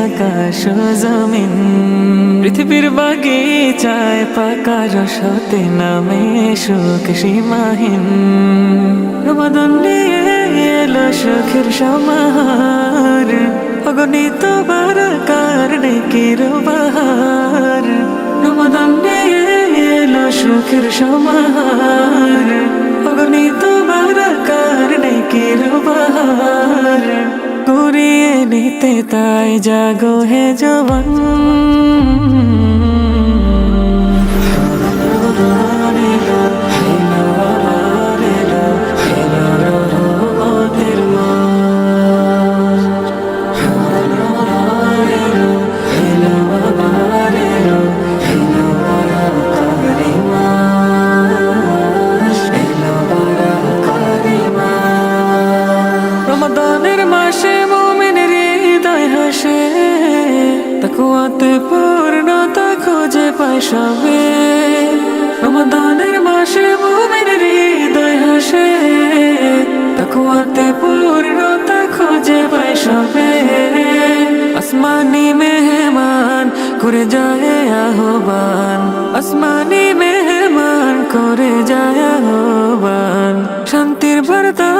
আকাশ ও জমিন। পৃথিবীর বাগিচায় পাকা রসতে নামে সুখ সীমাহীন। রমাদান নিয়ে এলো সুখের সমাহার, অগণিত বারাকার নেকির বাহার। রমাদান নিয়ে এলো সুখের সমাহার, অগণিত বারাকার নেকির বাহার। কুড়িয়ে নিতে তাই জাগো হে জওয়ান। রমাদানের মাসে মুমিনের হৃদয় হাসে, তাকওয়াতে পূর্ণতা খুঁজে পায় সবে। রমাদানের মাসে মুমিনের হৃদয় হাসে, তাকওয়াতে পূর্ণতা খুঁজে পায় সবে। আসমানি মেহমান করে যায় আহ্বান, আসমানি মেহমান করে যায় আহ্বান। শান্তির বার্তা